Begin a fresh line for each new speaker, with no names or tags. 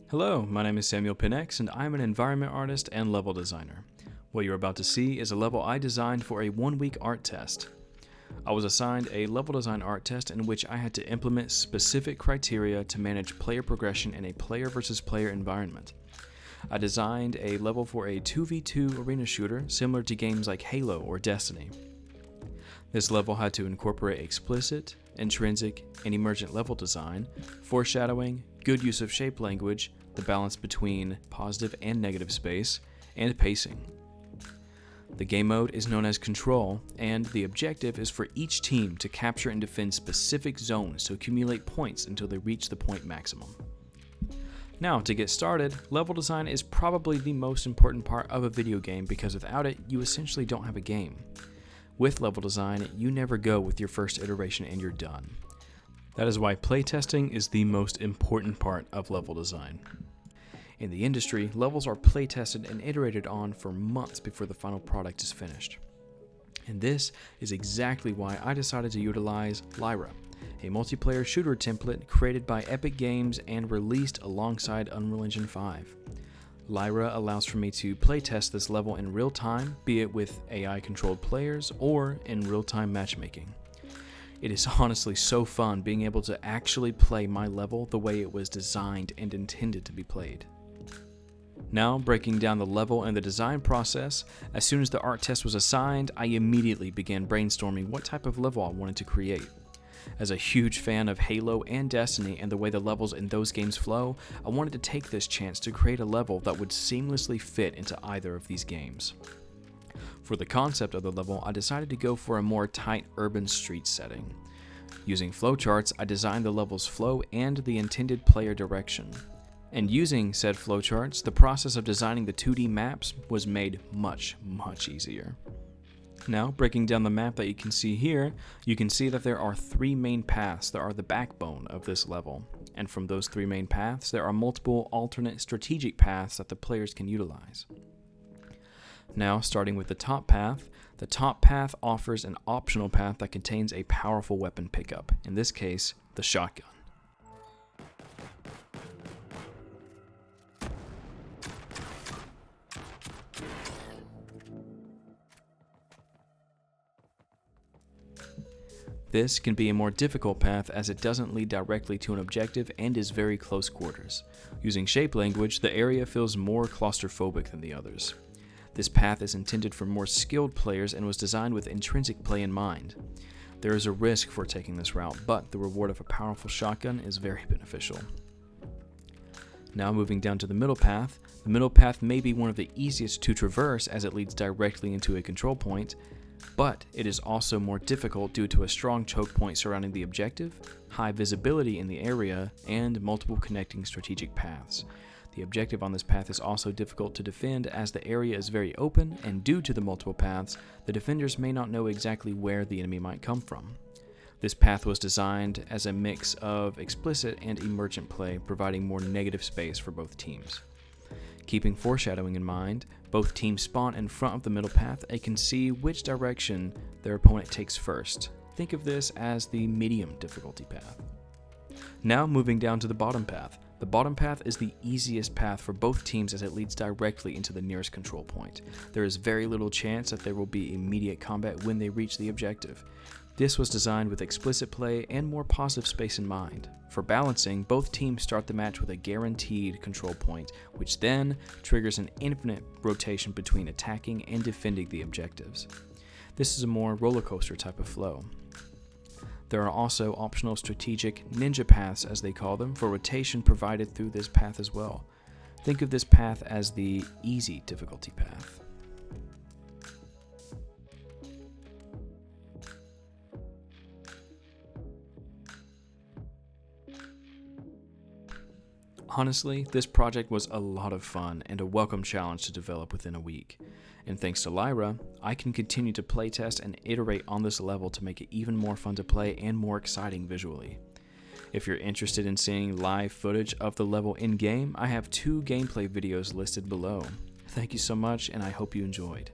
Hello, my name is Samuel Pinex and I'm an environment artist and level designer. What you're about to see is a level I designed for a 1-week art test. I was assigned a level design art test in which I had to implement specific criteria to manage player progression in a player versus player environment. I designed a level for a 2v2 arena shooter similar to games like Halo or Destiny. This level had to incorporate explicit, intrinsic, and emergent level design, foreshadowing, good use of shape language, the balance between positive and negative space, and pacing. The game mode is known as Control, and the objective is for each team to capture and defend specific zones to accumulate points until they reach the point maximum. Now, to get started, level design is probably the most important part of a video game because without it, you essentially don't have a game. With level design, you never go with your first iteration and you're done. That is why playtesting is the most important part of level design. In the industry, levels are playtested and iterated on for months before the final product is finished. And this is exactly why I decided to utilize Lyra, a multiplayer shooter template created by Epic Games and released alongside Unreal Engine 5. Lyra allows for me to playtest this level in real time, be it with AI-controlled players or in real-time matchmaking. It is honestly so fun being able to actually play my level the way it was designed and intended to be played. Now, breaking down the level and the design process, as soon as the art test was assigned, I immediately began brainstorming what type of level I wanted to create. As a huge fan of Halo and Destiny and the way the levels in those games flow, I wanted to take this chance to create a level that would seamlessly fit into either of these games. For the concept of the level, I decided to go for a more tight urban street setting. Using flowcharts, I designed the level's flow and the intended player direction. And using said flowcharts, the process of designing the 2D maps was made much easier. Now, breaking down the map that you can see here, you can see that there are 3 main paths that are the backbone of this level. And from those 3 main paths, there are multiple alternate strategic paths that the players can utilize. Now, starting with the top path offers an optional path that contains a powerful weapon pickup, in this case, the shotgun. This can be a more difficult path as it doesn't lead directly to an objective and is very close quarters. Using shape language, the area feels more claustrophobic than the others. This path is intended for more skilled players and was designed with intrinsic play in mind. There is a risk for taking this route, but the reward of a powerful shotgun is very beneficial. Now moving down to the middle path may be one of the easiest to traverse as it leads directly into a control point, but it is also more difficult due to a strong choke point surrounding the objective, high visibility in the area, and multiple connecting strategic paths. The objective on this path is also difficult to defend as the area is very open, and due to the multiple paths, the defenders may not know exactly where the enemy might come from. This path was designed as a mix of explicit and emergent play, providing more negative space for both teams. Keeping foreshadowing in mind, both teams spawn in front of the middle path and can see which direction their opponent takes first. Think of this as the medium difficulty path. Now moving down to the bottom path. The bottom path is the easiest path for both teams as it leads directly into the nearest control point. There is very little chance that there will be immediate combat when they reach the objective. This was designed with explicit play and more positive space in mind. For balancing, both teams start the match with a guaranteed control point, which then triggers an infinite rotation between attacking and defending the objectives. This is a more roller coaster type of flow. There are also optional strategic ninja paths, as they call them, for rotation provided through this path as well. Think of this path as the easy difficulty path. Honestly, this project was a lot of fun and a welcome challenge to develop within a week. And thanks to Lyra, I can continue to playtest and iterate on this level to make it even more fun to play and more exciting visually. If you're interested in seeing live footage of the level in-game, I have 2 gameplay videos listed below. Thank you so much, and I hope you enjoyed.